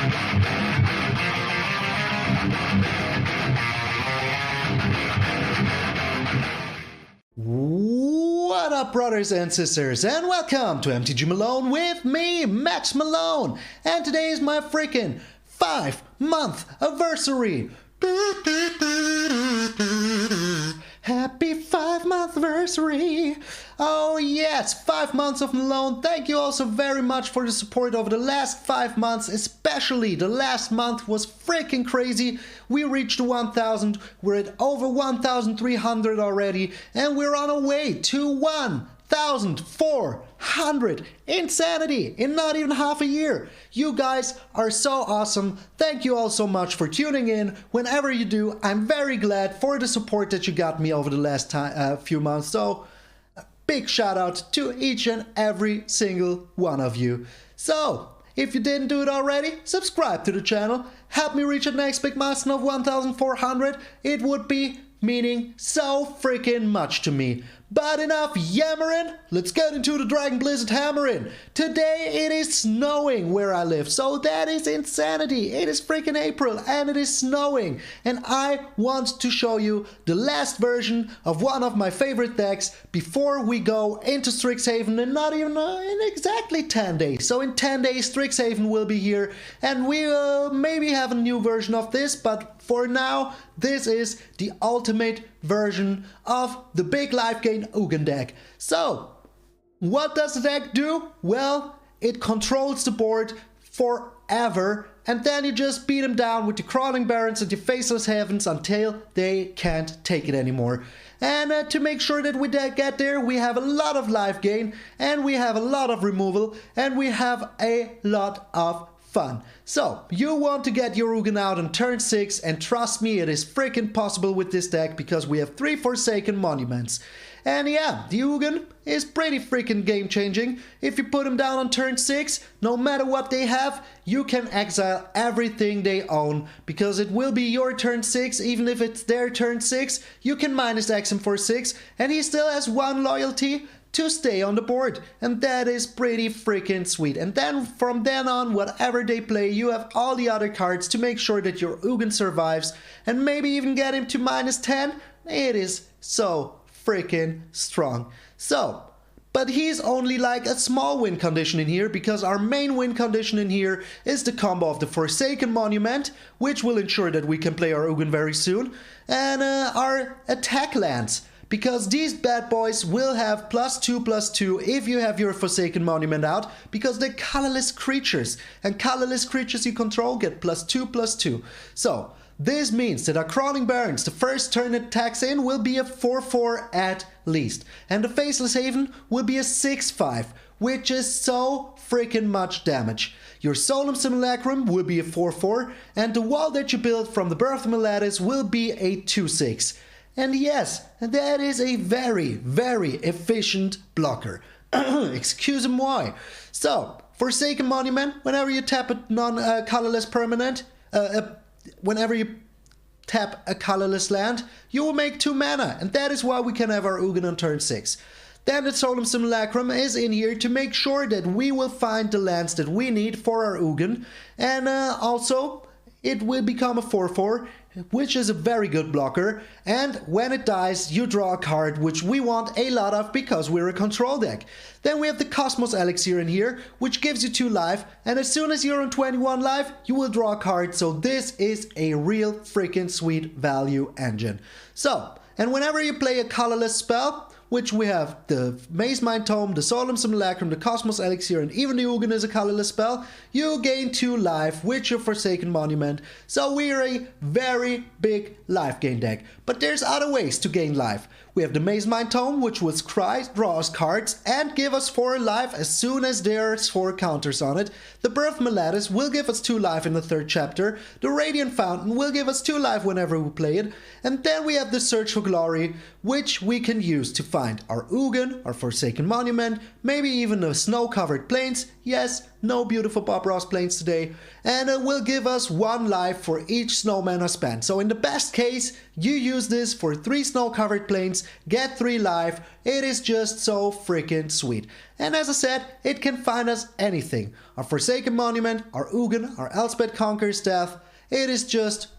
What up, brothers and sisters, and welcome to MTG Malone with me, Max Malone, and today is my freaking 5-month anniversary. Happy 5-month anniversary. Oh yes, 5 months of Malone. Thank you also very much for the support over the last 5 months, especially the last month was freaking crazy. We reached 1,000, we're at over 1,300 already, and we're on our way to 1,400. Insanity in not even half a year. You guys are so awesome. Thank you all so much for tuning in. Whenever you do, I'm very glad for the support that you got me over the last few months. So a big shout out to each and every single one of you. So if you didn't do it already, subscribe to the channel. Help me reach the next big milestone of 1,400. It would be meaning so freaking much to me. But enough yammering, let's get into the DragonBlizzard hammering. Today it is snowing where I live, so that is insanity. It is freaking April and it is snowing. And I want to show you the last version of one of my favorite decks before we go into Strixhaven in not even in exactly 10 days. So in 10 days Strixhaven will be here and we will maybe have a new version of this, but for now, this is the ultimate version of the big Lifegain Ugin deck. So, what does the deck do? Well, it controls the board forever, and then you just beat them down with the Crawling Barrens and the Faceless Havens until they can't take it anymore. And to make sure that we get there, we have a lot of life gain, and we have a lot of removal, and we have a lot of fun. So, you want to get your Ugin out on turn 6, and trust me, it is freaking possible with this deck because we have 3 Forsaken Monuments. And yeah, the Ugin is pretty freaking game changing. If you put them down on turn 6, no matter what they have, you can exile everything they own because it will be your turn 6, even if it's their turn 6, you can minus X him for 6, and he still has 1 loyalty to stay on the board, and that is pretty freaking sweet. And then from then on, whatever they play, you have all the other cards to make sure that your Ugin survives and maybe even get him to minus 10. It is so freaking strong. So, but he's only like a small win condition in here because our main win condition in here is the combo of the Forsaken Monument, which will ensure that we can play our Ugin very soon, and our attack lands. Because these bad boys will have +2/+2 if you have your Forsaken Monument out, because they're colorless creatures, and colorless creatures you control get +2/+2. So, this means that our Crawling Barrens, the first turn it attacks in, will be a 4/4 at least. And the Faceless Haven will be a 6/5, which is so freaking much damage. Your Solemn Simulacrum will be a 4/4, and the wall that you build from the Birth of Meletis will be a 2/6. And yes, that is a very, very efficient blocker. Excuse-moi. So, Forsaken Monument, whenever you tap a non-colorless permanent, whenever you tap a colorless land, you will make 2 mana, and that is why we can have our Ugin on turn 6. Then the Solemn Simulacrum is in here to make sure that we will find the lands that we need for our Ugin, and also it will become a 4/4, which is a very good blocker, and when it dies you draw a card, which we want a lot of because we're a control deck. Then we have the Cosmos Elixir in here, which gives you 2 life, and as soon as you're on 21 life you will draw a card, so this is a real freaking sweet value engine. So, and whenever you play a colorless spell, which we have the Mazemind Tome, the Solemn Simulacrum, the Cosmos Elixir, and even the Ugin is a colorless spell, you gain 2 life with your Forsaken Monument. So we're a very big life gain deck. But there's other ways to gain life. We have the Mazemind Tome, which will draw us cards and give us 4 life as soon as there's 4 counters on it. The Birth of Meletis will give us 2 life in the 3rd chapter. The Radiant Fountain will give us 2 life whenever we play it. And then we have the Search for Glory, which we can use to find our Ugin, our Forsaken Monument, maybe even the snow-covered plains, Yes, no beautiful Bob Ross planes today. And it will give us 1 life for each snowman has spent. So in the best case, you use this for 3 snow-covered planes, get 3 life. It is just so freaking sweet. And as I said, it can find us anything. Our Forsaken Monument, our Ugin, our Elspeth Conqueror's Death. It is just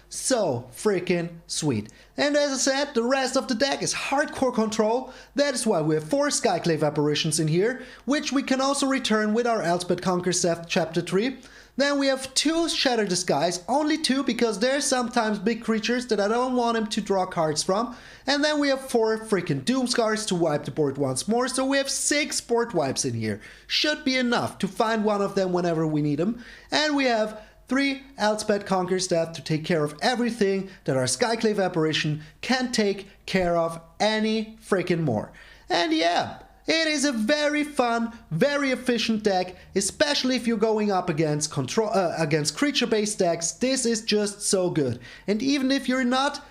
so freaking sweet. And as I said, the rest of the deck is hardcore control. That is why we have 4 Skyclave Apparitions in here, which we can also return with our Elspeth Conqueror's Death Chapter 3. Then we have 2 Shatter the Skies, only 2 because there's sometimes big creatures that I don't want him to draw cards from. And then we have 4 freaking Doomskars to wipe the board once more, so we have 6 board wipes in here. Should be enough to find one of them whenever we need them. And we have 3 Elspeth Conqueror's Death to take care of everything that our Skyclave Apparition can take care of any freaking more. And yeah, it is a very fun, very efficient deck, especially if you're going up against creature-based decks. This is just so good. And even if you're not,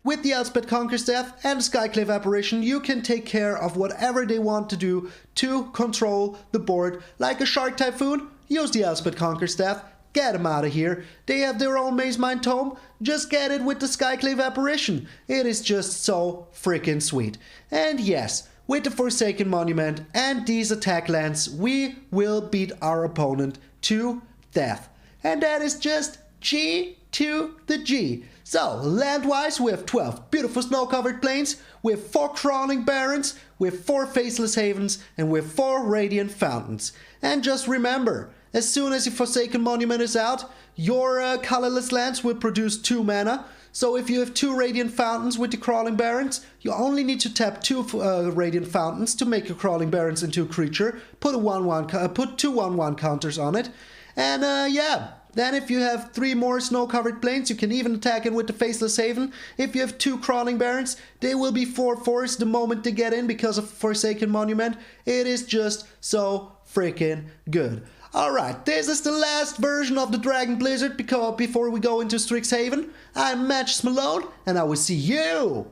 with the Elspeth Conqueror's Death and the Skyclave Apparition, you can take care of whatever they want to do to control the board. Like a Shark Typhoon, use the Elspeth Conqueror's Death. Get them out of here. They have their own Mazemind Tome. Just get it with the Skyclave Apparition. It is just so freaking sweet. And yes, with the Forsaken Monument and these attack lands, we will beat our opponent to death. And that is just G to the G. So, land-wise, we have 12 beautiful snow-covered plains, we have 4 Crawling Barrens, we have 4 Faceless Havens, and we have 4 Radiant Fountains. And just remember, as soon as your Forsaken Monument is out, your colorless lands will produce 2 mana. So if you have 2 Radiant Fountains with the Crawling Barrens, you only need to tap 2 Radiant Fountains to make your Crawling Barrens into a creature. Put 2 1/1 counters on it. And yeah, then if you have 3 more snow-covered plains, you can even attack it with the Faceless Haven. If you have 2 Crawling Barrens, they will be 4/4s the moment they get in because of Forsaken Monument. It is just so freaking good. Alright, this is the last version of the DragonBlizzard before we go into Strixhaven. I'm MTgA Malone, and I will see you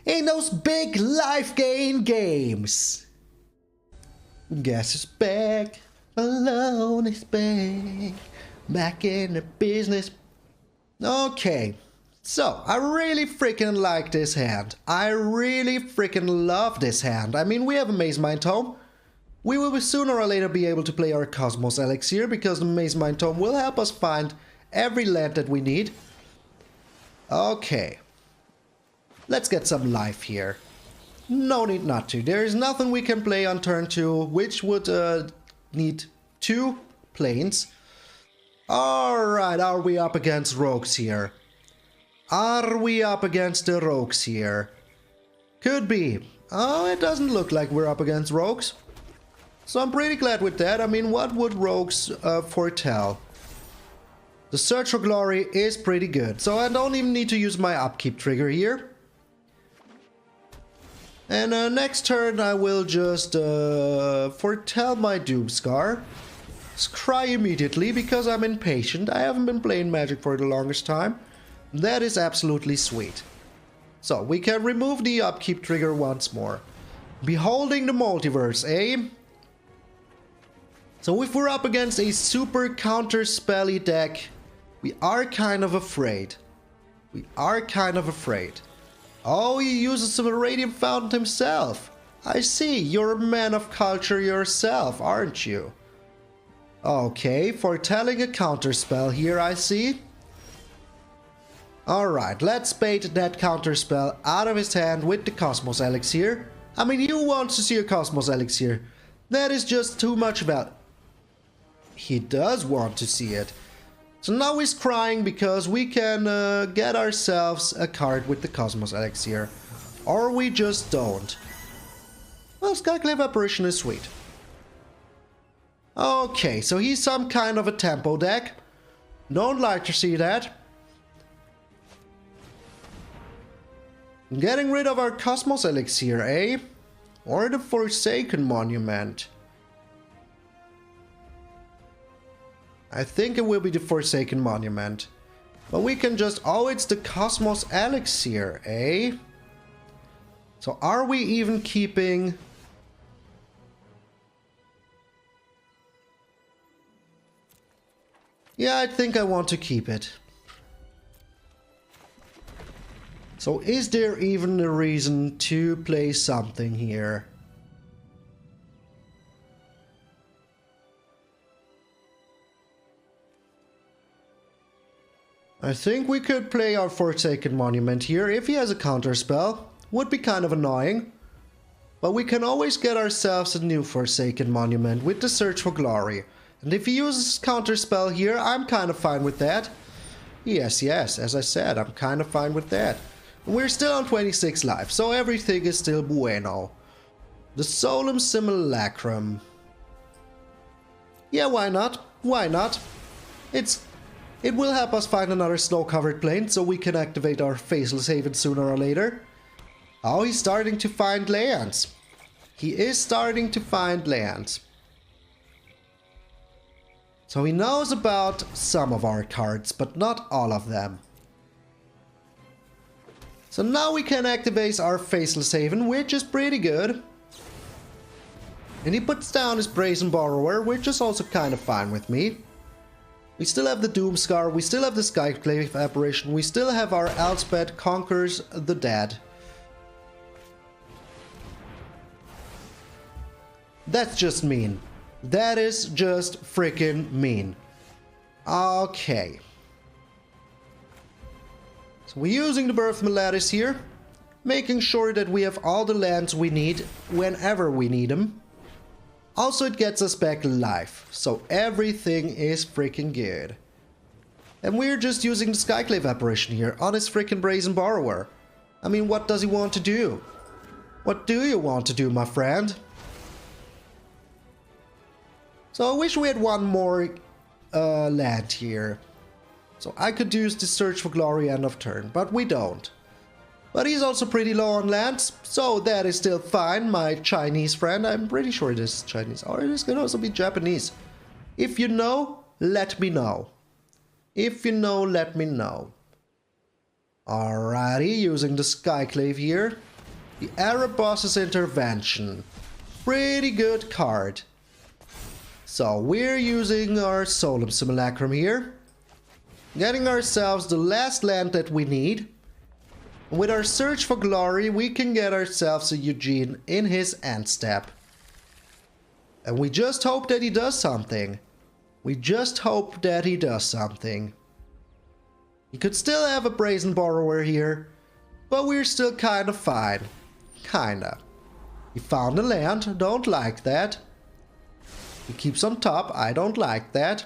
in those big Lifegain games. Guess it's back, Malone is back, back in the business. Okay, so I really freaking like this hand. I really freaking love this hand. I mean, we have a Mazemind Tome. We will sooner or later be able to play our Cosmos Elixir because the Mazemind Tome will help us find every land that we need. Okay. Let's get some life here. No need not to. There is nothing we can play on turn 2 which would need 2 planes. Alright, are we up against rogues here? Are we up against the rogues here? Could be. Oh, it doesn't look like we're up against rogues. So I'm pretty glad with that. I mean, what would rogues foretell? The Search for Glory is pretty good. So I don't even need to use my upkeep trigger here. And next turn I will just foretell my Doomskar. Cry immediately because I'm impatient. I haven't been playing Magic for the longest time. That is absolutely sweet. So we can remove the upkeep trigger once more. Beholding the multiverse, eh? So if we're up against a super counter-spelly deck, we are kind of afraid. We are kind of afraid. Oh, he uses some Radiant Fountain himself. I see, you're a man of culture yourself, aren't you? Okay, foretelling a counterspell here, I see. Alright, let's bait that counterspell out of his hand with the Cosmos Elixir. I mean, who wants to see a Cosmos Elixir? That is just too much value. He does want to see it. So now he's crying because we can get ourselves a card with the Cosmos Elixir. Or we just don't. Well, Skyclave Apparition is sweet. Okay, so he's some kind of a tempo deck. Don't like to see that. Getting rid of our Cosmos Elixir, eh? Or the Forsaken Monument. I think it will be the Forsaken Monument. But we can just... Oh, it's the Cosmos Elixir, eh? So are we even keeping... Yeah, I think I want to keep it. So is there even a reason to play something here? I think we could play our Forsaken Monument here. If he has a counterspell, would be kind of annoying. But we can always get ourselves a new Forsaken Monument with the Search for Glory. And if he uses counterspell here, I'm kind of fine with that. Yes, as I said, I'm kind of fine with that. And we're still on 26 life, so everything is still bueno. The Solemn Simulacrum. Yeah, why not? Why not? It will help us find another snow-covered plane, so we can activate our Faceless Haven sooner or later. Oh, he's starting to find lands. He is starting to find lands. So he knows about some of our cards, but not all of them. So now we can activate our Faceless Haven, which is pretty good. And he puts down his Brazen Borrower, which is also kind of fine with me. We still have the Doomskar, we still have the Skyclave Apparition, we still have our Elspeth Conquers the Dead. That's just mean. That is just freaking mean. Okay. So we're using the Birth of Meletis here, making sure that we have all the lands we need whenever we need them. Also, it gets us back life, so everything is freaking good. And we're just using the Skyclave Apparition here on his freaking Brazen Borrower. I mean, what does he want to do? What do you want to do, my friend? So I wish we had one more land here. So I could use the Search for Glory end of turn, but we don't. But he's also pretty low on lands, so that is still fine, my Chinese friend. I'm pretty sure it is Chinese, or it can also be Japanese. If you know, let me know. If you know, let me know. Alrighty, using the Skyclave here. The Arab Boss's Intervention. Pretty good card. So we're using our Solemn Simulacrum here. Getting ourselves the last land that we need. With our Search for Glory, we can get ourselves a Ugin in his end step. And we just hope that he does something. We just hope that he does something. He could still have a Brazen Borrower here, but we're still kind of fine. Kinda. He found a land, don't like that. He keeps on top, I don't like that.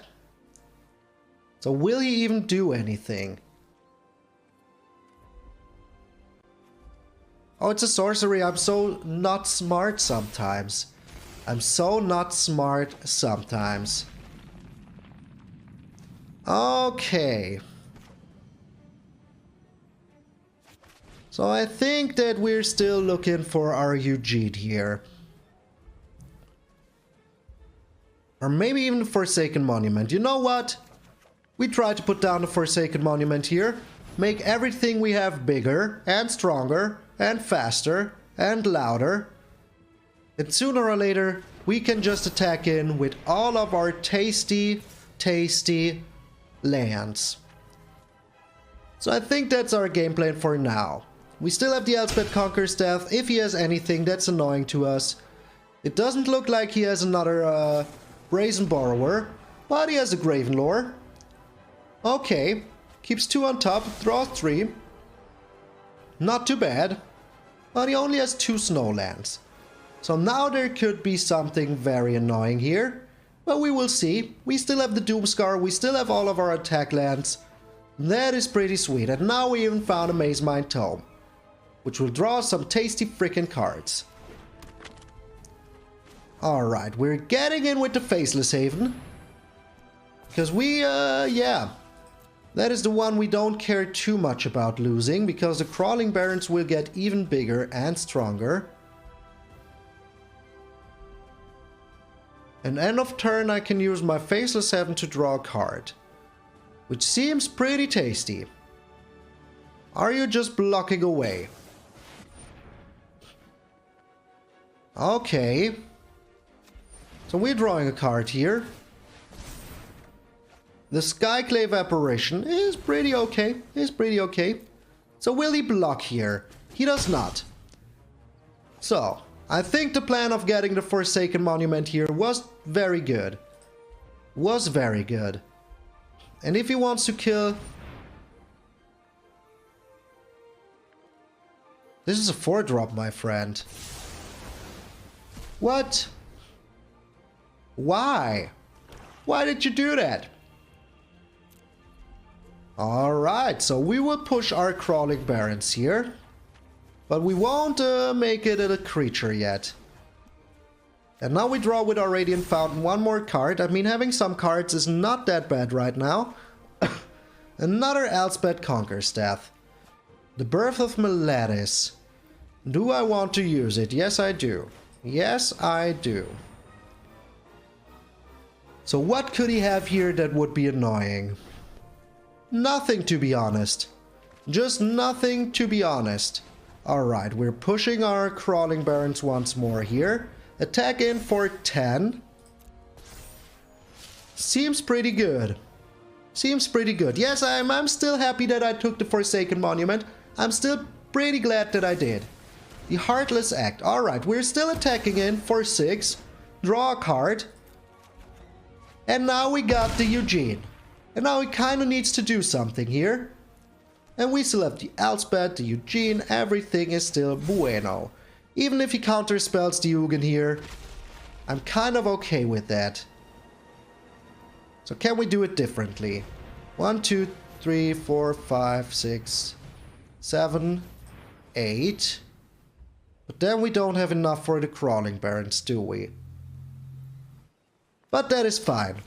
So will he even do anything? Oh, it's a sorcery. I'm so not smart sometimes. I'm so not smart sometimes. Okay. So I think that we're still looking for our Ugin here. Or maybe even the Forsaken Monument. You know what? We try to put down the Forsaken Monument here. Make everything we have bigger and stronger and faster and louder. And sooner or later, we can just attack in with all of our tasty, tasty lands. So I think that's our game plan for now. We still have the Elspeth Conqueror's Death if he has anything that's annoying to us. It doesn't look like he has another Brazen Borrower, but he has a Gravenlore. Okay, keeps 2 on top, draws 3. Not too bad, but he only has 2 snowlands. So now there could be something very annoying here, but we will see. We still have the Doomskar, we still have all of our attack lands. That is pretty sweet, and now we even found a Mazemind Tome, which will draw some tasty freaking cards. Alright, we're getting in with the Faceless Haven. Because we, yeah. That is the one we don't care too much about losing, because the Crawling Barrens will get even bigger and stronger. And end of turn I can use my Faceless Haven to draw a card, which seems pretty tasty. Are you just blocking away? Okay. So we're drawing a card here. The Skyclave Apparition is pretty okay. So will he block here? He does not. So, I think the plan of getting the Forsaken Monument here was very good. And if he wants to kill... This is a 4-drop, my friend. What? Why? Why did you do that? Alright, so we will push our Crawling Barrens here. But we won't make it a creature yet. And now we draw with our Radiant Fountain one more card. I mean, having some cards is not that bad right now. Another Elspeth Conquerstaff. The Birth of Meletis. Do I want to use it? Yes, I do. Yes, I do. So what could he have here that would be annoying? Nothing, to be honest. Just nothing, to be honest. Alright, we're pushing our Crawling Barrens once more here. Attack in for 10. Seems pretty good. Yes, I'm still happy that I took the Forsaken Monument. I'm still pretty glad that I did. The Heartless Act. Alright, we're still attacking in for 6. Draw a card. And now we got the Ugin. And now he kind of needs to do something here. And we still have the Elspeth, the Ugin, everything is still bueno. Even if he counterspells the Ugin here, I'm kind of okay with that. So can we do it differently? 1, 2, 3, 4, 5, 6, 7, 8. But then we don't have enough for the Crawling Barrens, do we? But that is fine.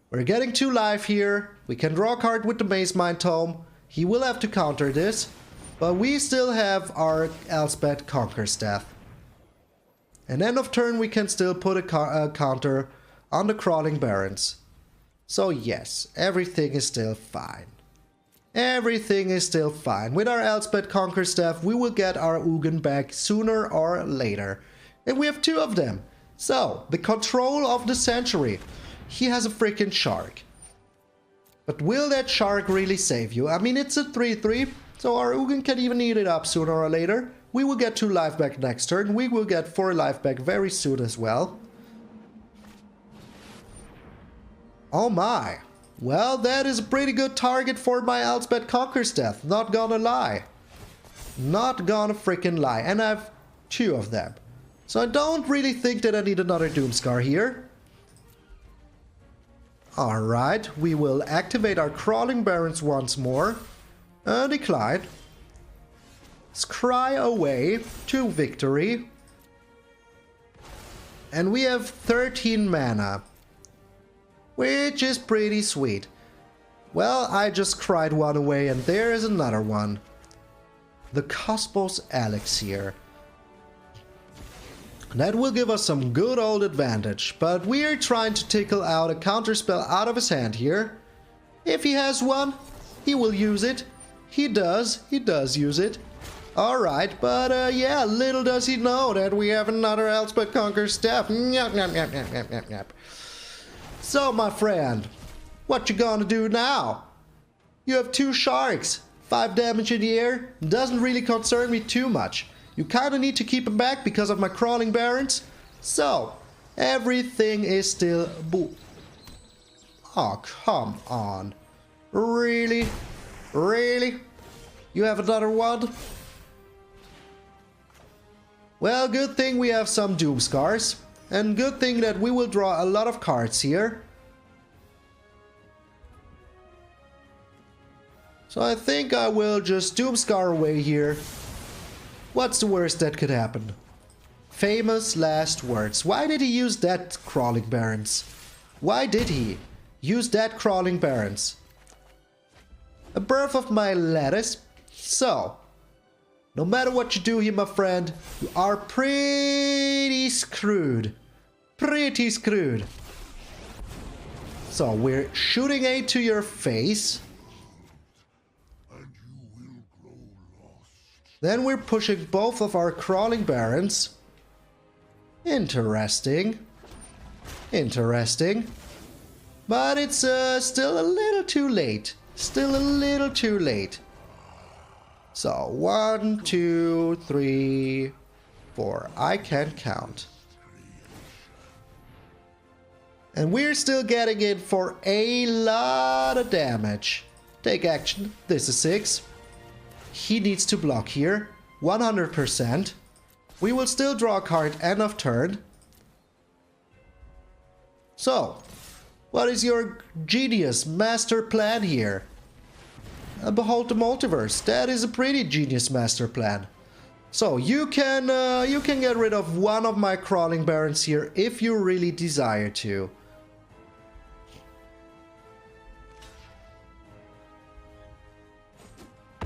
We're getting 2 life here. We can draw a card with the Mazemind Tome. He will have to counter this. But we still have our Elspeth Conquerstaff. And end of turn we can still put a counter on the Crawling Barrens. So yes, everything is still fine. With our Elspeth Conquerstaff we will get our Ugin back sooner or later. And we have 2 of them. So, the control of the century. He has a freaking shark. But will that shark really save you? I mean, it's a 3/3, so our Ugin can even eat it up sooner or later. We will get 2 life back next turn. We will get 4 life back very soon as well. Oh my. Well, that is a pretty good target for my Elspeth Conquerstaff. Not gonna lie. Not gonna freaking lie. And I have 2 of them. So I don't really think that I need another Doomskar here. Alright, we will activate our Crawling Barrens once more. Decline. Scry away to victory. And we have 13 mana. Which is pretty sweet. Well, I just cried one away and there is another one. The Cosmos Elixir. That will give us some good old advantage, but we are trying to tickle out a counterspell out of his hand here. If he has one, he will use it. He does use it. Alright, but yeah, little does he know that we have another Elspeth Conquerstaff. So, my friend, what you gonna do now? You have 2 sharks, 5 damage in the air, doesn't really concern me too much. You kinda need to keep him back because of my Crawling Barrens. So, everything is still boo. Oh, come on. Really? Really? You have another one? Well, good thing we have some Doomskars. And good thing that we will draw a lot of cards here. So I think I will just Doomskar away here. What's the worst that could happen? Famous last words. Why did he use that Crawling Barrens? Why did he use that Crawling Barrens? A Birth of Meletis. So, no matter what you do here, my friend, you are pretty screwed. Pretty screwed. So, we're shooting A to your face. Then we're pushing both of our Crawling Barrens. Interesting. Interesting. But it's still a little too late. Still a little too late. So, 1, 2, 3, 4. I can't count. And we're still getting in for a lot of damage. Take action. This is 6. He needs to block here. 100%. We will still draw a card end of turn. So, what is your genius master plan here? Behold the multiverse. That is a pretty genius master plan. So you can get rid of one of my Crawling Barrens here if you really desire to.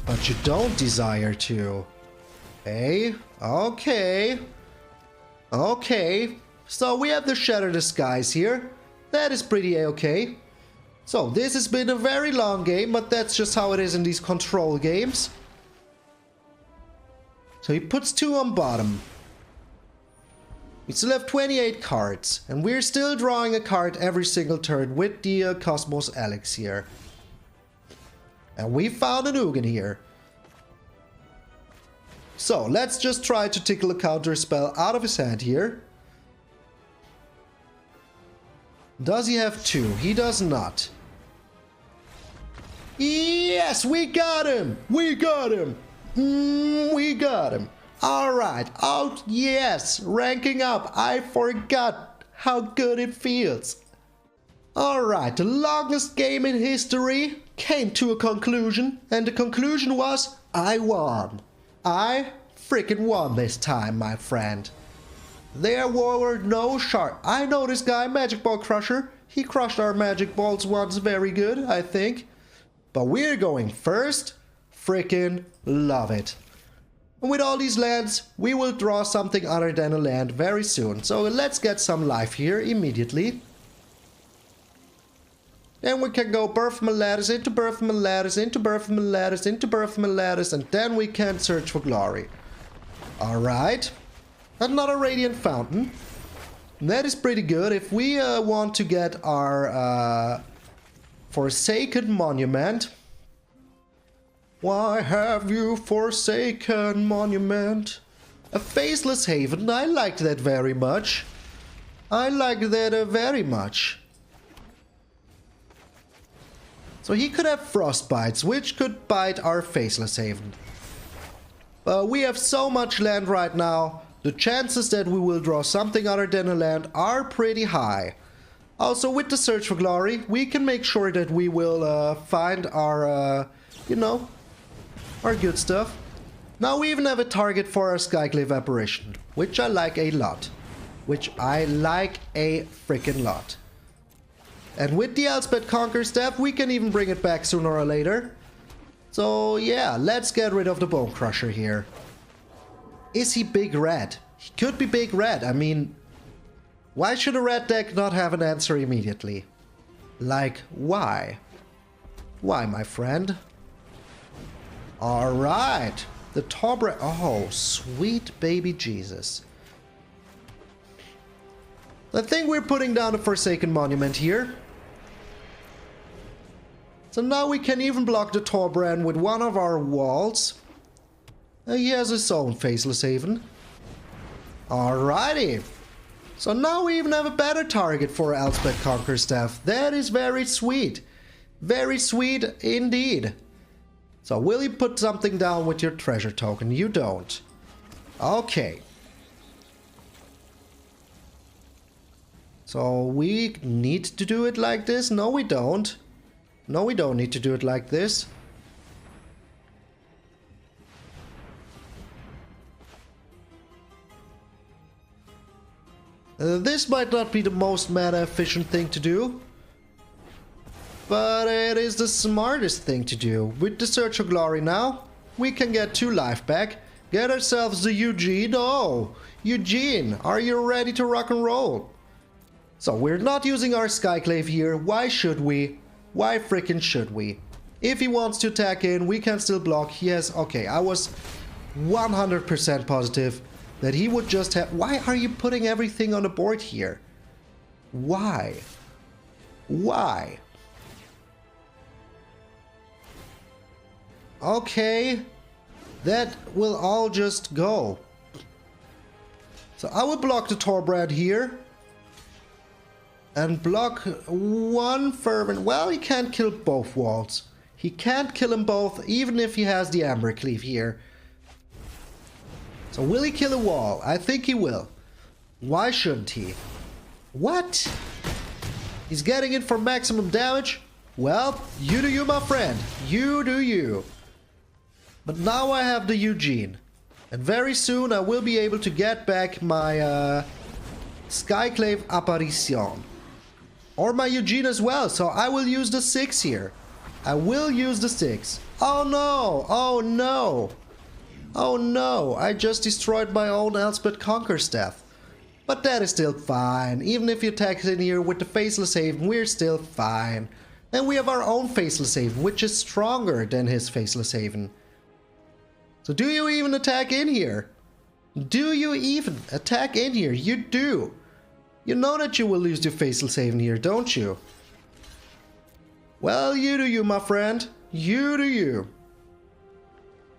But you don't desire to. Hey, okay. Okay. So we have the Shatter the Skies here. That is pretty okay. So this has been a very long game, but that's just how it is in these control games. So he puts 2 on bottom. We still have 28 cards, and we're still drawing a card every single turn with the Cosmos Elixir. And we found an Ugin here. So let's just try to tickle a counter spell out of his hand here. Does he have 2? He does not. Yes, we got him! We got him! We got him. Alright. Oh, yes. Ranking up. I forgot how good it feels. Alright. The longest game in history came to a conclusion. And the conclusion was, I won. I freaking won this time, my friend. There were no sharp. I know this guy, Magic Ball Crusher. He crushed our Magic Balls once very good, I think. But we're going first. Freaking love it. And with all these lands, we will draw something other than a land very soon. So let's get some life here immediately. Then we can go Birth of Meletis into Birth of Meletis into Birth of Meletis into Birth of Meletis, and then we can search for glory. Alright. Another Radiant Fountain. That is pretty good. If we want to get our Forsaken Monument. Why have you forsaken monument? A Faceless Haven. I liked that very much. I liked that very much. So he could have Frostbites, which could bite our Faceless Haven. We have so much land right now. The chances that we will draw something other than a land are pretty high. Also, with the Search for Glory, we can make sure that we will find our, you know, our good stuff. Now we even have a target for our Skyclave Apparition, which I like a lot. Which I like a freaking lot. And with the Elspeth Conquer Staff, we can even bring it back sooner or later. So yeah, let's get rid of the Bone Crusher here. Is he big red? He could be big red. I mean, why should a red deck not have an answer immediately? Like, why? Why, my friend? Alright. The Tobre... Oh, sweet baby Jesus. I think we're putting down a Forsaken Monument here. So now we can even block the Torbran with one of our walls. He has his own Faceless Haven. Alrighty. So now we even have a better target for Elspeth Conquer Staff. That is very sweet. Very sweet indeed. So will you put something down with your treasure token? You don't. Okay. So we need to do it like this? No, we don't. No, we don't need to do it like this. This might not be the most mana efficient thing to do, but it is the smartest thing to do. With the Search for Glory now, we can get 2 life back, get ourselves the Ugin. Oh, Ugin, are you ready to rock and roll? So we're not using our Skyclave here. Why should we? Why freaking should we? If he wants to attack in, we can still block. He has... Okay, I was 100% positive that he would just have... Why are you putting everything on the board here? Why? Why? Okay, that will all just go. So I will block the Torbrad here. And block one Fervent. Well, he can't kill both walls. He can't kill them both, even if he has the Ambercleave here. So will he kill a wall? I think he will. Why shouldn't he? What? He's getting it for maximum damage? Well, you do you, my friend. You do you. But now I have the Ugin. And very soon I will be able to get back my Skyclave Apparition. Or my Ugin as well, so I will use the 6 here. I will use the 6. Oh no! Oh no! Oh no! I just destroyed my own Elspeth Conqueror's Death. But that is still fine. Even if you attack in here with the Faceless Haven, we're still fine. And we have our own Faceless Haven, which is stronger than his Faceless Haven. So do you even attack in here? Do you even attack in here? You do. You know that you will lose your Faceless Haven here, don't you? Well, you do you, my friend. You do you.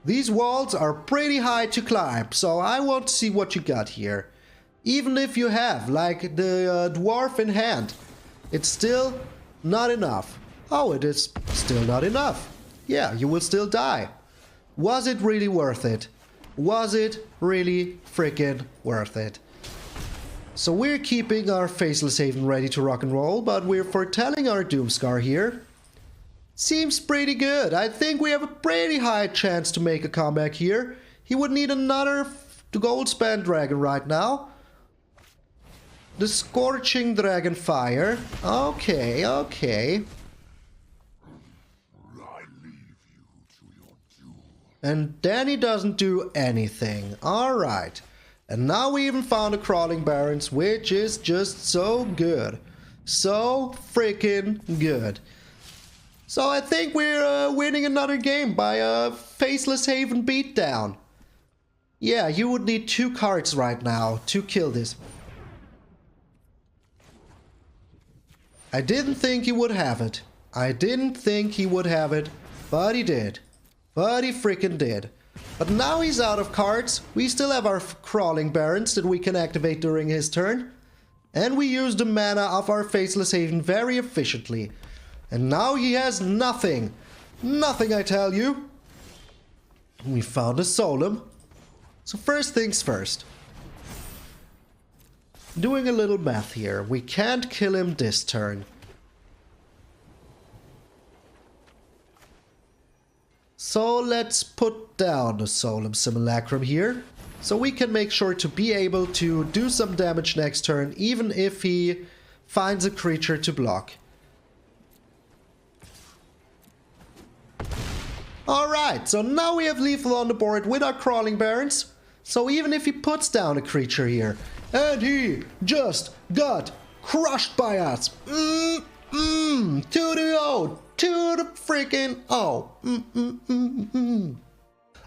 These walls are pretty high to climb, so I want to see what you got here. Even if you have, like, the dwarf in hand, it's still not enough. Oh, it is still not enough. Yeah, you will still die. Was it really worth it? Was it really freaking worth it? So we're keeping our Faceless Haven ready to rock and roll, but we're foretelling our Doomskar here. Seems pretty good. I think we have a pretty high chance to make a comeback here. He would need another gold span dragon right now. The Scorching Dragon Fire. Okay, okay. And then he doesn't do anything. Alright. And now we even found a Crawling Barrens, which is just so good. So freaking good. So I think we're winning another game by a Faceless Haven beatdown. Yeah, you would need 2 cards right now to kill this. I didn't think he would have it. I didn't think he would have it, but he did. But he freaking did. But now he's out of cards. We still have our Crawling Barrens that we can activate during his turn. And we use the mana of our Faceless Haven very efficiently. And now he has nothing. Nothing, I tell you. We found a Solemn. So first things first. Doing a little math here. We can't kill him this turn. So let's put down the Solemn Simulacrum here. So we can make sure to be able to do some damage next turn, even if he finds a creature to block. Alright, so now we have lethal on the board with our Crawling Barrens. So even if he puts down a creature here, and he just got crushed by us. To the O, to the freaking O.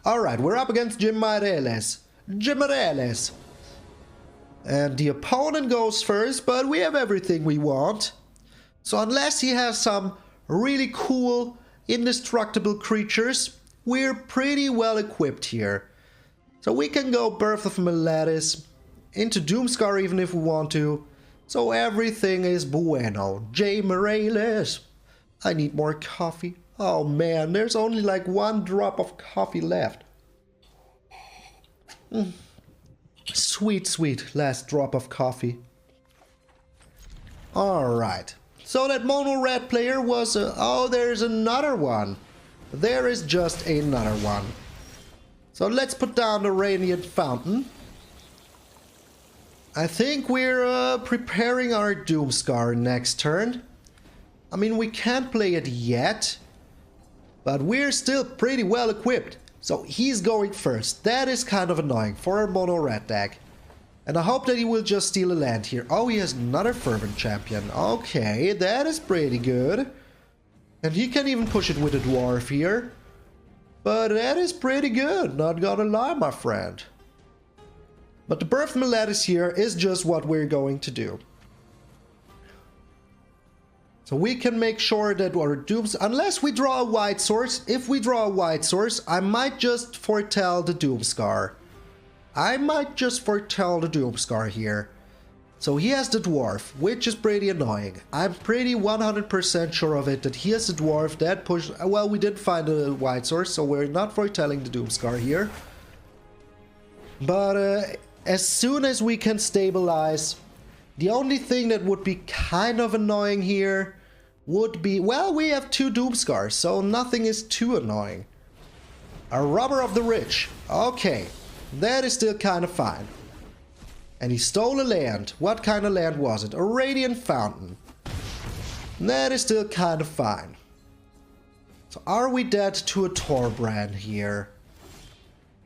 Alright, we're up against Jimareles. And the opponent goes first, but we have everything we want. So unless he has some really cool, indestructible creatures, we're pretty well equipped here. So we can go Birth of Meletis, into Doomskar even if we want to. So everything is bueno. Jimareles. I need more coffee. Oh man, there's only like 1 drop of coffee left. Sweet, sweet last drop of coffee. Alright. So that mono red player was oh, there's another one. There is just another one. So let's put down the Radiant Fountain. I think we're preparing our Doomskar next turn. I mean, we can't play it yet, but we're still pretty well equipped. So he's going first. That is kind of annoying for a mono red deck. And I hope that he will just steal a land here. Oh, he has another Fervent Champion. Okay, that is pretty good. And he can even push it with a Dwarf here. But that is pretty good, not gonna lie, my friend. But the Birth of Meletis here is just what we're going to do. So we can make sure that our dooms, unless we draw a white source, if we draw a white source, I might just foretell the Doomskar. I might just foretell the Doomskar here. So he has the dwarf, which is pretty annoying. I'm pretty 100% sure of it that he has the dwarf that push. Well, we did find a white source, so we're not foretelling the Doomskar here. But as soon as we can stabilize, the only thing that would be kind of annoying here would be, well, we have 2 Doomskars, so nothing is too annoying. A Robber of the Rich. Okay, that is still kind of fine. And he stole a land. What kind of land was it? A Radiant Fountain. That is still kind of fine. So are we dead to a Torbrand here?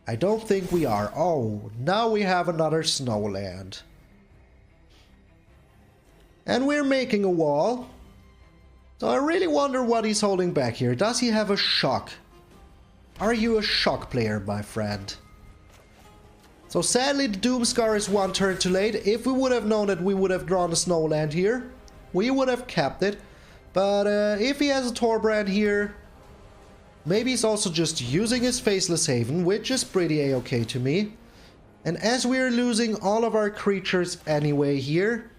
I don't think we are. Oh, now we have another Snowland. And we're making a wall. So I really wonder what he's holding back here. Does he have a shock? Are you a shock player, my friend? So sadly the Doomskar is 1 turn too late. If we would have known that we would have drawn a Snowland here, we would have kept it. But if he has a Torbrand here, maybe he's also just using his Faceless Haven, which is pretty a-okay to me. And as we're losing all of our creatures anyway here,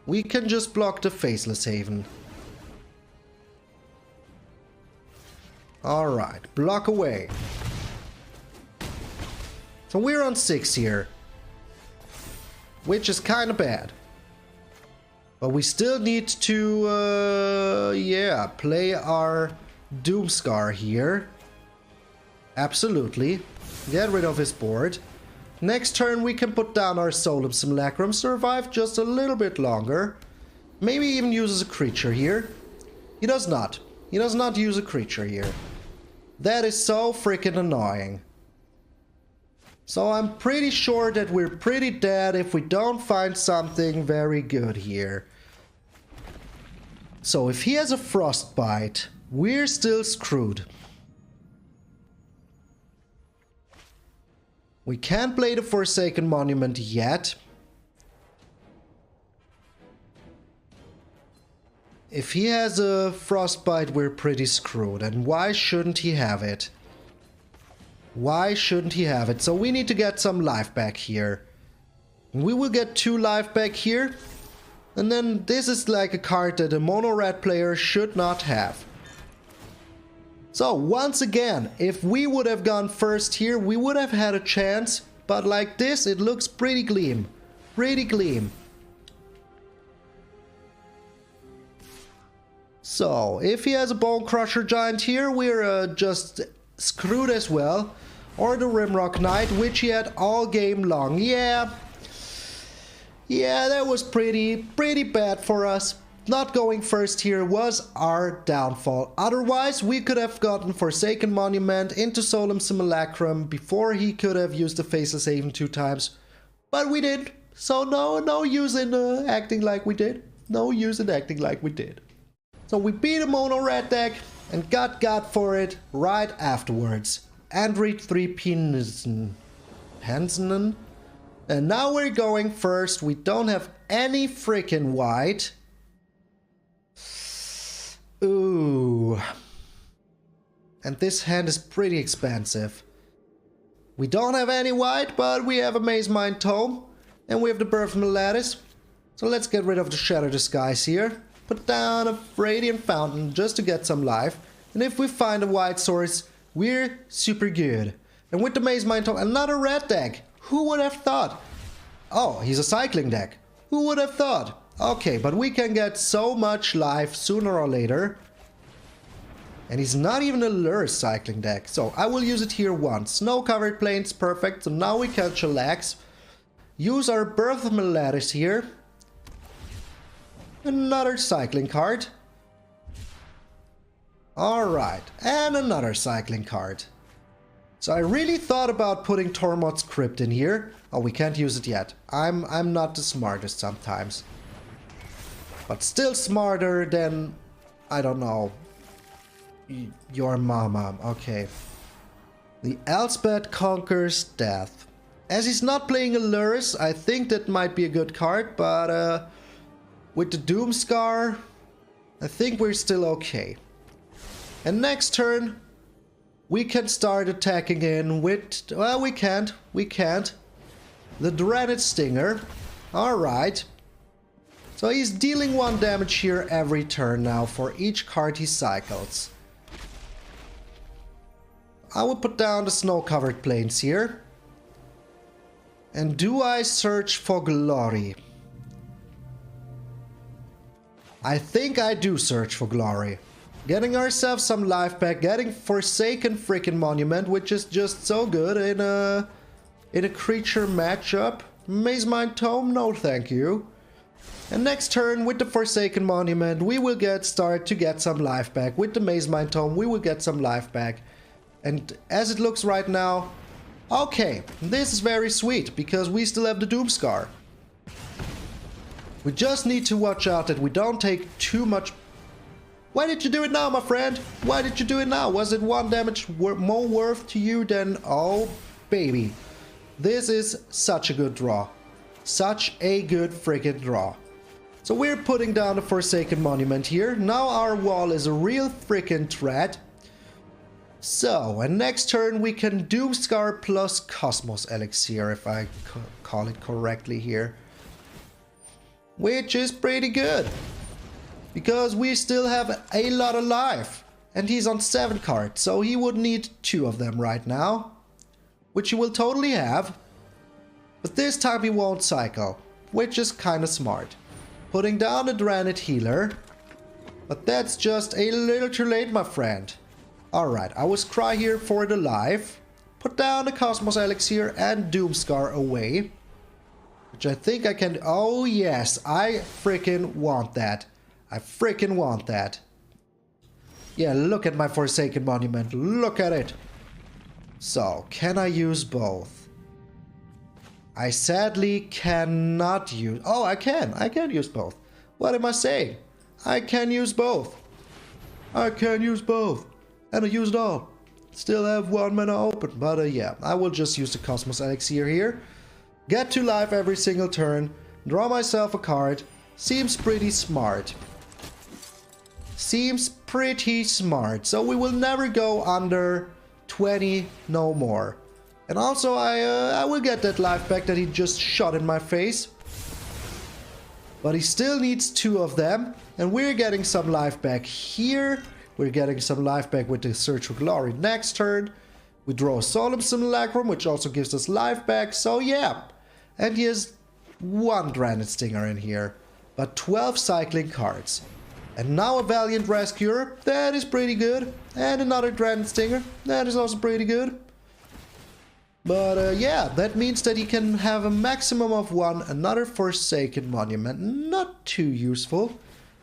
we can just block the Faceless Haven. Alright, block away. So we're on 6 here, which is kind of bad. But we still need to, yeah, play our Doomskar here. Absolutely. Get rid of his board. Next turn we can put down our Solemn Simulacrum, survive just a little bit longer. Maybe even uses a creature here. He does not. He does not use a creature here. That is so freaking annoying. So I'm pretty sure that we're pretty dead if we don't find something very good here. So if he has a Frostbite, we're still screwed. We can't play the Forsaken Monument yet. If he has a Frostbite, we're pretty screwed. And why shouldn't he have it? Why shouldn't he have it? So we need to get some life back here. We will get 2 life back here. And then this is like a card that a mono-red player should not have. So once again, if we would have gone first here, we would have had a chance. But like this, it looks pretty gleam. Pretty gleam. So, if he has a Bone Crusher Giant here, we're just screwed as well. Or the Rimrock Knight, which he had all game long. Yeah, that was pretty bad for us. Not going first here was our downfall. Otherwise, we could have gotten Forsaken Monument into Solemn Simulacrum before he could have used the Faceless Haven 2 times. But we did. So no use in acting like we did. No use in acting like we did. So we beat a mono red deck and got for it right afterwards. Android 3 Pensen. And now we're going first. We don't have any freaking white. Ooh. And this hand is pretty expensive. We don't have any white, but we have a Mazemind Tome. And we have the Birth of Meletis. So let's get rid of the Shatter the Skies here. Put down a Radiant Fountain just to get some life. And if we find a white source, we're super good. And with the Mazemind Tome, another red deck. Who would have thought? Oh, he's a cycling deck. Who would have thought? Okay, but we can get so much life sooner or later. And he's not even a lure cycling deck. So I will use it here once. Snow-covered plains, perfect. So now we can chillax. Use our Birth of Meletis here. Another cycling card. Alright, and another cycling card. So I really thought about putting Tormod's Crypt in here. Oh, we can't use it yet. I'm not the smartest sometimes. But still smarter than, I don't know, your mama. Okay. The Elspeth conquers death. As he's not playing a Lurrus, I think that might be a good card, but with the Doomskar, I think we're still okay. And next turn, we can start attacking in with... Well, we can't. We can't. The Dreaded Stinger. Alright. So he's dealing 1 damage here every turn now for each card he cycles. I will put down the snow-covered plains here. And do I search for glory? I think I do search for glory. Getting ourselves some life back, getting Forsaken freaking Monument, which is just so good in a creature matchup. Mazemind Tome, no thank you. And next turn with the Forsaken Monument, we will start to get some life back. With the Mazemind Tome, we will get some life back. And as it looks right now, okay, this is very sweet, because we still have the Doomskar. We just need to watch out that we don't take too much... Why did you do it now, my friend? Why did you do it now? Was it 1 damage more worth to you than... Oh, baby. This is such a good draw. Such a good freaking draw. So we're putting down the Forsaken Monument here. Now our wall is a real freaking threat. So, and next turn we can Doomskar plus Cosmos Elixir, if I call it correctly here. Which is pretty good. Because we still have a lot of life. And he's on 7 cards, so he would need 2 of them right now. Which he will totally have. But this time he won't cycle, which is kinda smart. Putting down the Dragonid Healer. But that's just a little too late, my friend. Alright, I will scry here for the life. Put down the Cosmos Elixir and Doomskar away. Which I think I can... Oh yes, I freaking want that. I freaking want that. Yeah, look at my Forsaken Monument. Look at it. So, can I use both? I sadly cannot use... Oh, I can. I can use both. What am I saying? I can use both. I can use both. And I used all. Still have 1 mana open. But yeah, I will just use the Cosmos Elixir here. Get to life every single turn. Draw myself a card. Seems pretty smart. Seems pretty smart. So we will never go under 20 no more. And also I will get that life back that he just shot in my face. But he still needs 2 of them. And we're getting some life back here. We're getting some life back with the Search for Glory next turn. We draw a Solemn Simulacrum, which also gives us life back. So yeah. And he has 1 Dragonid Stinger in here. But 12 cycling cards. And now a Valiant Rescuer. That is pretty good. And another Dragonid Stinger. That is also pretty good. But yeah, that means that he can have a maximum of 1. Another Forsaken Monument. Not too useful.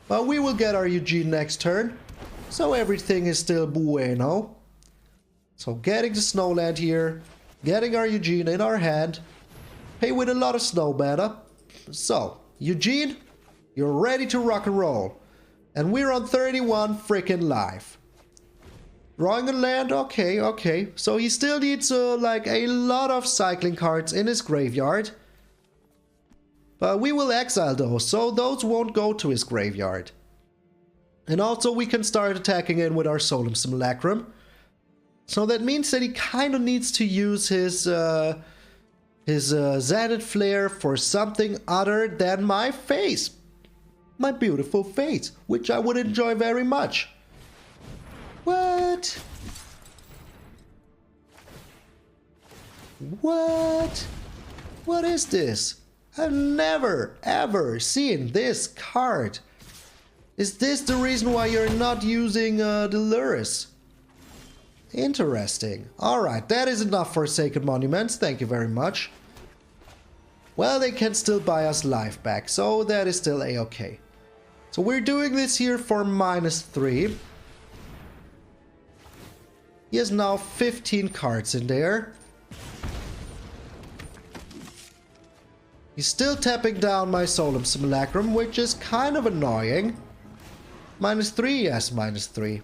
But we will get our Ugin next turn. So everything is still bueno. So getting the Snowland here. Getting our Ugin in our hand. Pay with a lot of snow mana. So, Ugin, you're ready to rock and roll. And we're on 31 freaking life. Drawing a land, okay, okay. So he still needs like a lot of cycling cards in his graveyard. But we will exile those, so those won't go to his graveyard. And also we can start attacking in with our Solemn Simulacrum. So that means that he kind of needs to use his Zenith Flare for something other than my face. My beautiful face, which I would enjoy very much. What? What? What is this? I've never, ever seen this card. Is this the reason why you're not using the Luris? Interesting. Alright, that is enough Forsaken Monuments. Thank you very much. Well, they can still buy us life back, so that is still a-okay. So we're doing this here for -3. He has now 15 cards in there. He's still tapping down my Solemn Simulacrum, which is kind of annoying. -3, yes, -3.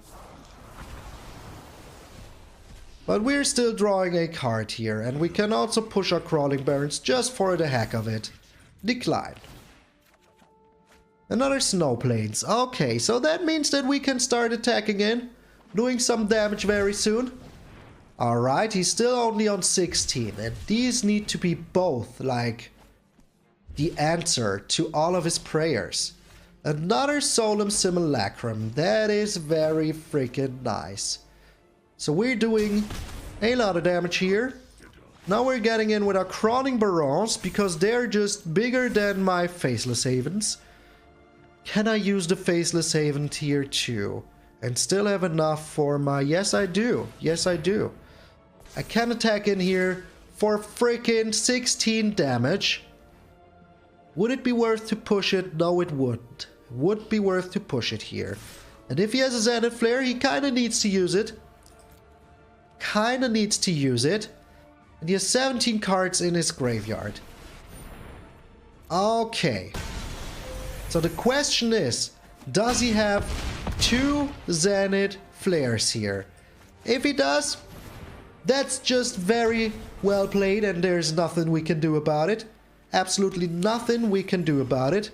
But we're still drawing a card here, and we can also push our Crawling Barrens just for the heck of it. Decline. Another snow plains. Okay, so that means that we can start attacking in, doing some damage very soon. Alright, he's still only on 16, and these need to be both, like, the answer to all of his prayers. Another Solemn Simulacrum. That is very freaking nice. So we're doing a lot of damage here. Now we're getting in with our Crawling Barrens, because they're just bigger than my Faceless Havens. Can I use the Faceless Haven tier 2 and still have enough for my... Yes, I do. Yes, I do. I can attack in here for freaking 16 damage. Would it be worth to push it? No, it wouldn't. It would be worth to push it here. And if he has a Zenith Flare, he kind of needs to use it. And he has 17 cards in his graveyard. Okay. So the question is, does he have 2 Zenith Flares here? If he does, that's just very well played and there's nothing we can do about it. Absolutely nothing we can do about it.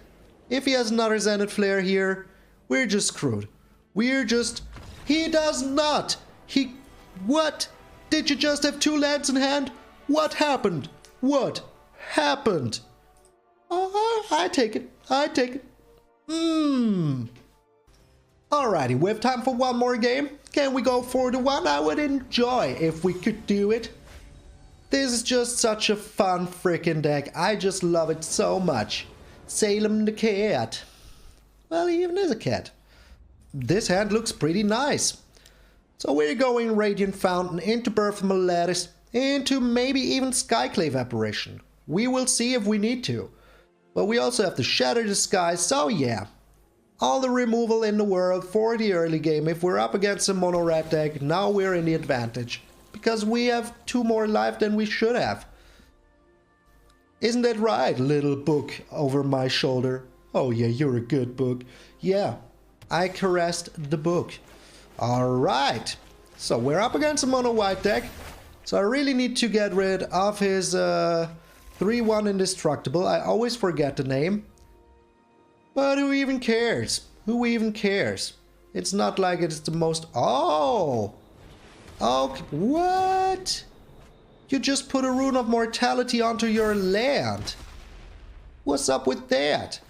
If he has another Zenith Flare here, we're just screwed. He does not! What? Did you just have 2 lands in hand? What happened? What happened? Oh, I take it. Alrighty, we have time for one more game. Can we go for the one? I would enjoy if we could do it. This is just such a fun freaking deck. I just love it so much. Salem the cat. Well, he even is a cat. This hand looks pretty nice. So we're going Radiant Fountain into Birth of Meletis, into maybe even Skyclave Apparition. We will see if we need to. But we also have to Shatter the Sky, so yeah. All the removal in the world for the early game. If we're up against a mono red deck, now we're in the advantage. Because we have 2 more life than we should have. Isn't that right, little book over my shoulder? Oh yeah, you're a good book. Yeah, I caressed the book. Alright, so we're up against a mono white deck. So I really need to get rid of his 3-1 Indestructible. I always forget the name. But who even cares? Who even cares? It's not like it's the most... Oh! Okay, what? You just put a Rune of Mortality onto your land. What's up with that?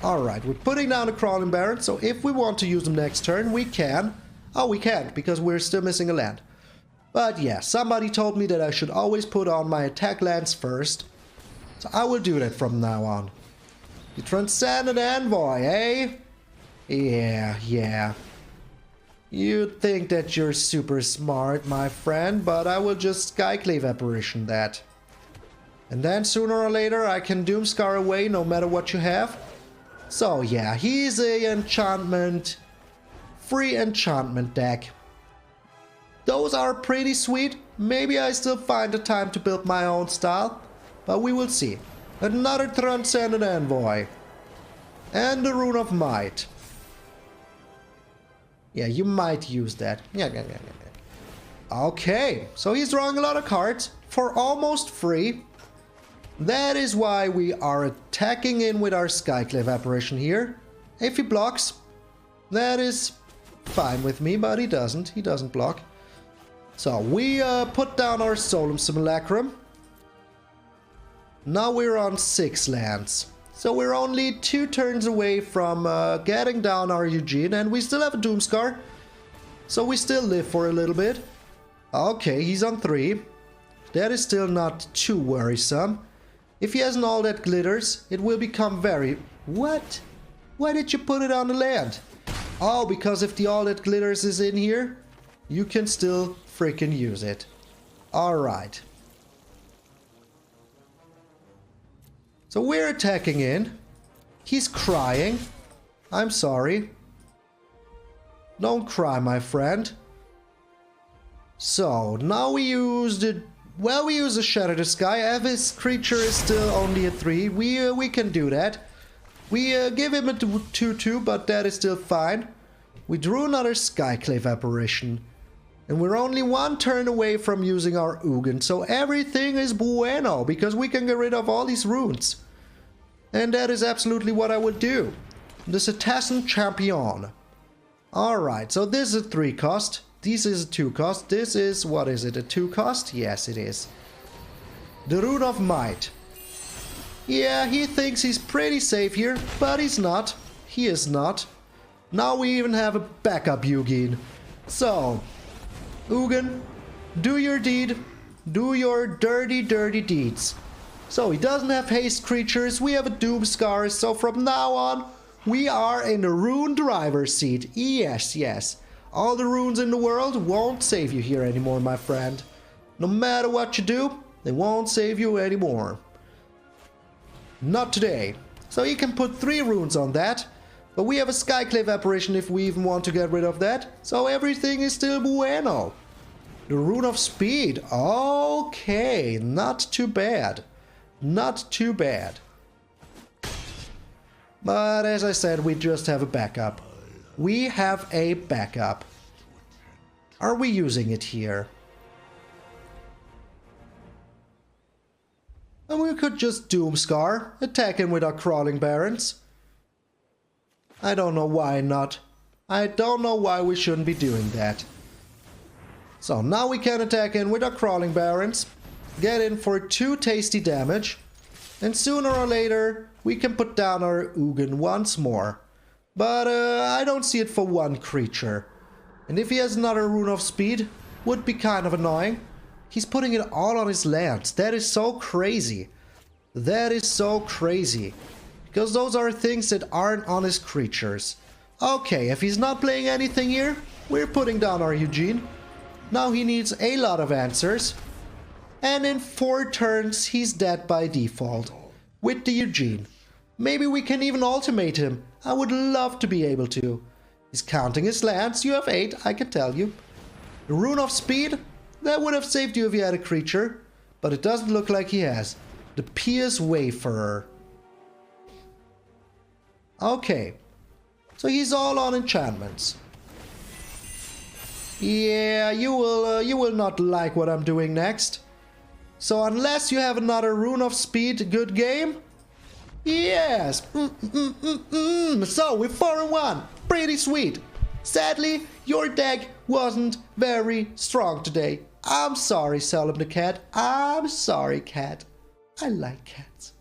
Alright, we're putting down the Crawling Barrens, so if we want to use them next turn, we can. Oh, we can't, because we're still missing a land. But yeah, somebody told me that I should always put on my attack lands first. So I will do that from now on. The Transcendent Envoy, eh? Yeah. You'd think that you're super smart, my friend, but I will just Skyclave Apparition that. And then sooner or later I can Doomskar away no matter what you have. So yeah, he's a enchantment, free enchantment deck. Those are pretty sweet. Maybe I still find the time to build my own style, but we will see. Another Transcendent Envoy. And the Rune of Might. Yeah, you might use that. Yeah. Okay, so he's drawing a lot of cards for almost free. That is why we are attacking in with our Skyclave Apparition here. If he blocks, that is fine with me, but he doesn't. He doesn't block. So we put down our Solemn Simulacrum. Now we're on 6 lands. So we're only 2 turns away from getting down our Ugin, and we still have a Doomskar. So we still live for a little bit. Okay, he's on 3. That is still not too worrisome. If he has an All That Glitters, it will become very... What? Why did you put it on the land? Oh, because if the All That Glitters is in here, you can still freaking use it. Alright. So we're attacking in. He's crying. I'm sorry. Don't cry, my friend. So, now we use the... Well, we use a Shatter the Sky. If his creature is still only a 3, we can do that. We give him a 2-2, but that is still fine. We drew another Skyclave Apparition. And we're only 1 turn away from using our Ugin. So everything is bueno, because we can get rid of all these runes. And that is absolutely what I would do. The Citizen Champion. Alright, so this is a 3 cost. This is a 2 cost. This is, what is it, a 2 cost? Yes, it is. The Rune of Might. Yeah, he thinks he's pretty safe here, but he's not. He is not. Now we even have a backup Ugin. So, Ugin, do your deed. Do your dirty, dirty deeds. So he doesn't have haste creatures, we have a Doomskar, so from now on, we are in the rune driver's seat. Yes, yes. All the runes in the world won't save you here anymore, my friend. No matter what you do, they won't save you anymore. Not today. So you can put 3 runes on that, but we have a Skyclave Apparition if we even want to get rid of that, so everything is still bueno. The Rune of Speed. Okay, not too bad. Not too bad. But as I said, we just have a backup. We have a backup. Are we using it here? And we could just Doomskar, attack him with our Crawling Barrens. I don't know why not. I don't know why we shouldn't be doing that. So now we can attack in with our Crawling Barrens, get in for 2 tasty damage, and sooner or later we can put down our Ugin once more. But I don't see it for 1 creature. And if he has another Rune of Speed, would be kind of annoying. He's putting it all on his lands. That is so crazy. That is so crazy. Because those are things that aren't on his creatures. Okay, if he's not playing anything here, we're putting down our Ugin. Now he needs a lot of answers. And in 4 turns, he's dead by default. With the Ugin. Maybe we can even ultimate him. I would love to be able to. He's counting his lands. You have 8, I can tell you. The Rune of Speed? That would have saved you if you had a creature. But it doesn't look like he has. The Pious Wayfarer. Okay. So he's all on enchantments. Yeah, you will not like what I'm doing next. So unless you have another Rune of Speed, good game? Yes. So we're 4-1. Pretty sweet. Sadly, your deck wasn't very strong today. I'm sorry, Solemn the Cat. I'm sorry, Cat. I like cats.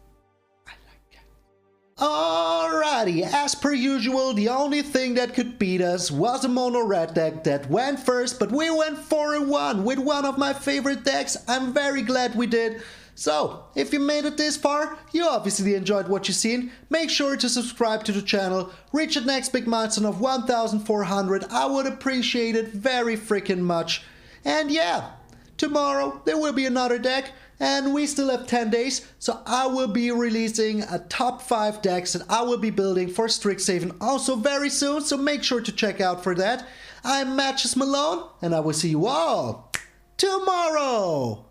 Alrighty, as per usual, the only thing that could beat us was a mono red deck that went first, but we went 4-1 with one of my favorite decks. I'm very glad we did. So, if you made it this far, you obviously enjoyed what you've seen. Make sure to subscribe to the channel, reach the next big milestone of 1,400. I would appreciate it very freaking much. And yeah, tomorrow there will be another deck. And we still have 10 days, so I will be releasing a top 5 decks that I will be building for Strixhaven also very soon, so make sure to check out for that. I'm MTgA Malone, and I will see you all tomorrow!